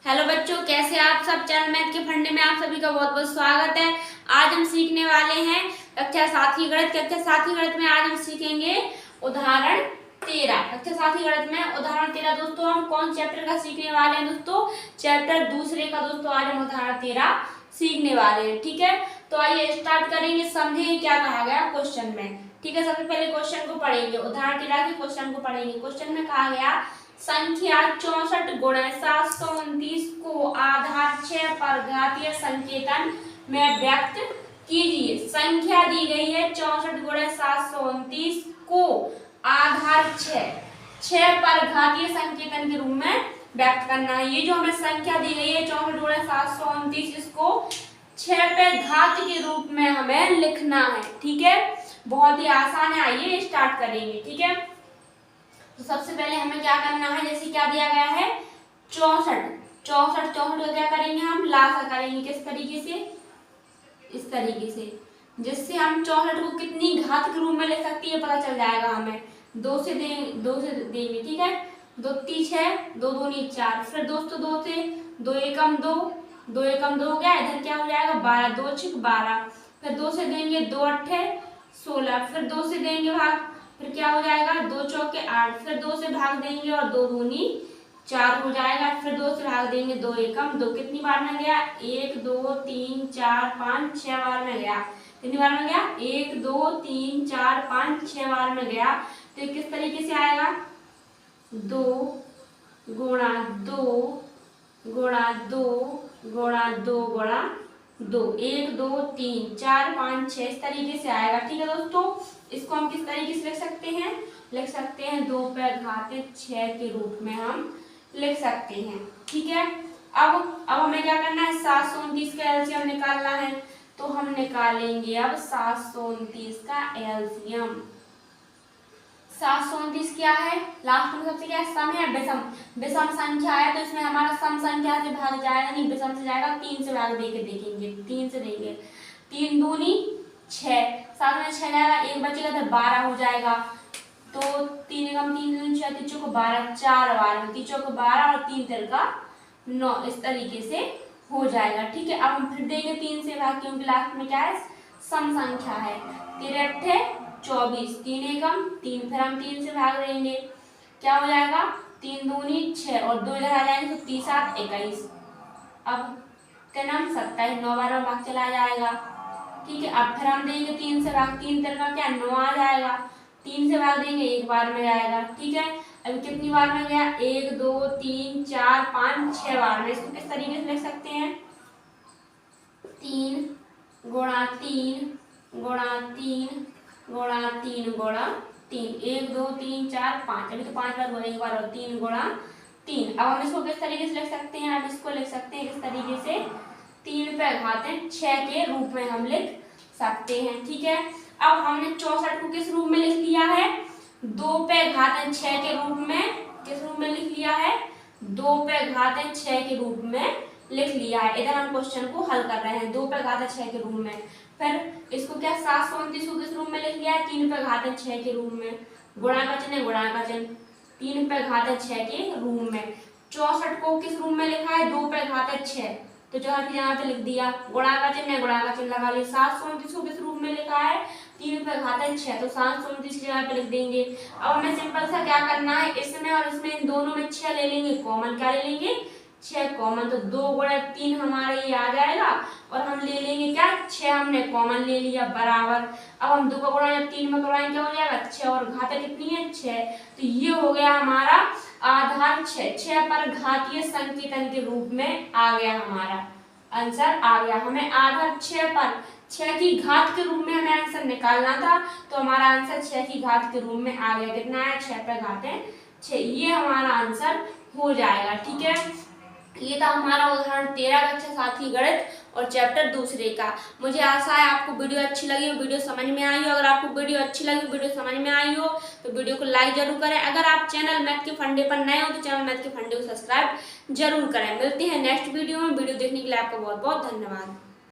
Hello बच्चों, कैसे आप सब। चैनल मैथ के फंडे में आप सभी का बहुत बहुत स्वागत है। आज हम सीखने वाले हैं कक्षा 7 की गणित। कक्षा 7 की गणित में आज हम सीखेंगे उदाहरण 13। कक्षा 7 की गणित में उदाहरण 13 दोस्तों हम कौन चैप्टर का सीखने वाले हैं दोस्तों? चैप्टर दूसरे का दोस्तों आज हम उदाहरण 13 सीखने वाले हैं। ठीक है, तो आइए स्टार्ट करेंगे। समझेंगे क्या कहा गया क्वेश्चन में। ठीक है, सबसे पहले क्वेश्चन को पढ़ेंगे। उदाहरण 13 के क्वेश्चन को पढ़ेंगे। क्वेश्चन में कहा गया संख्या 64 गुणे 729 को आधार 6 पर घातीय संकेतन में व्यक्त कीजिए। संख्या दी गई है 64 गुणे 729 को आधार 6 पर घातीय संकेतन के रूप में व्यक्त करना है। ये जो हमें संख्या दी गई है 64 गुणे 729, इसको 6 पे घात के रूप में हमें लिखना है। ठीक है, बहुत ही आसान है। आइए स्टार्ट करेंगे। ठीक है, तो सबसे पहले हमें क्या करना है, जैसे क्या दिया गया है 64 को क्या करेंगे हम लासा करेंगे। किस तरीके से? इस तरीके से, जिससे हम 64 को कितनी घात के रूप में ले सकती है पता चल जाएगा हमें। 2 से देंगे। ठीक है, 2 3 6, 2 दूनी 4, फिर दोस्तों 2 से 2 एकम 2, 2 एकम 2 हो गया। इधर क्या हो जाएगा 12, 2 6 12, फिर 2 से देंगे 2 8 16, फिर 2 से देंगे भाग, फिर क्या हो जाएगा 2 चौके 8, फिर 2 से भाग देंगे और 2 दूनी 4 हो जाएगा। फिर 2 से भाग देंगे 2 एकम 2, कितनी बार में गया 1 2 3 4 5 6 बार में गया। कितनी बार में गया 1 2 3 4 5 6 बार में गया। तो ये किस तरीके से आएगा 2 गुणा 2 गुणा 2 गुणा 2 गुणा 2, 1 2 3 4 5 6 इस तरीके से आएगा। ठीक है दोस्तों, इसको हम किस तरीके से लिख सकते हैं? लिख सकते हैं 2 पे घातीय 6 के रूप में हम लिख सकते हैं। ठीक है, अब हमें क्या करना है 729 का एलसीएम निकालना है। तो हम निकालेंगे अब 729 का एलसीएम। 729 क्या है? लास्ट में सबसे क्या है सम है, विषम संख्या है, तो इसमें हमारा सम संख्या से भाग जाएगा नहीं, विषम से जाएगा। 3 से भाग देके देखेंगे, 3 से देंगे, 3 दूनी 6, 7 में 6 जाएगा, 1 बचेगा तो 12 हो जाएगा। तो 3 एकम 3 दूनी 6, 3 चौको 12, 4 बार में 3 चौको 12 और 3 तिल का 9 इस तरीके से हो जाएगा। ठीक है, अब हम फिर देंगे 3 से भाग, क्योंकि लास्ट में क्या है सम संख्या है। 3 24, 3 एकम 3, फिर हम 3 से भाग देंगे, क्या हो जाएगा 3 दूनी 6 और 2 इधर आ जाएंगे तो 3 7 21। अब 3 27, 9 बार में भाग चला जाएगा। ठीक है, अब फिर हम देंगे 3 से भाग, 3 3 का क्या 9 आ जाएगा। 3 से भाग देंगे 1 बार में जाएगा। ठीक है, अब कितनी बार में गया 1 2 3 4 5 6 बार में। इसको किस तरीके से लिख सकते हैं 3 गुणा 3 गुणा 3 गुणा 3 गुणा 3, 1 2 3 4 5, अभी तो 5 बार बोले, 1 बार और 3 गुणा 3। अब हम इसको किस तरीके से लिख सकते हैं? अब इसको लिख सकते हैं इस तरीके से 3 पे घात 6 के रूप में हम लिख सकते हैं। ठीक है, अब हमने 64 को किस रूप में लिख लिया है 2 पे घात 6 के रूप में। किस रूप में लिख लिया है 2 पे घात 6 के रूप में लिख लिया है। इधर हम क्वेश्चन को हल कर रहे हैं 2 पे घात 6 के रूप में। फिर इसको क्या 729 को किस रूप में लिख लिया है 3 पे घात 6 के रूप में। गुणा का चिन्ह है, गुणा का चिन्ह 3 पे घात 6 के रूप में। 64 को किस रूप में लिखा है 2 पे घात 6, तो जो है यहाँ पे लिख दिया, गुणा का चिन्ह है, गुणा का चिन्ह लगा लिया। 729 को किस रूप में लिखा है 3 पे घात 6, तो 729 की जगह पे लिख देंगे। अब हमें सिंपल सा क्या करना है, इसमें और इसमें इन दोनों में 6 ले लेंगे कॉमन। क्या ले लेंगे 6 कॉमन, तो 2 गुणा 3 हमारे ये आ जाएगा और हम ले लेंगे क्या 6 हमने कॉमन ले लिया बराबर। अब हम 2 का गुणा जब 3 में करवाएंगे क्या हो जाएगा 6 और घात कितनी है 6, तो ये हो गया हमारा आधार 6 पर घातीय संकेतन के रूप में आ गया। हमारा आंसर आ गया। हमें आधार 6 पर 6 की घात के रूप में हमें आंसर निकालना था, तो हमारा आंसर 6 की घात के रूप में आ गया। कितना है 6 पे घात 6, ये हमारा आंसर हो जाएगा। ठीक है, ये था हमारा उदाहरण 13 कक्षा 7 की गणित और चैप्टर दूसरे का। मुझे आशा है आपको वीडियो अच्छी लगी हो, वीडियो समझ में आई हो। अगर आपको वीडियो अच्छी लगी, वीडियो समझ में आई हो तो वीडियो को लाइक जरूर करें। अगर आप चैनल मैथ के फंडे पर नए हो तो चैनल मैथ के फंडे को सब्सक्राइब जरूर करें। मिलते हैं नेक्स्ट वीडियो में। वीडियो देखने के लिए आपका बहुत बहुत धन्यवाद।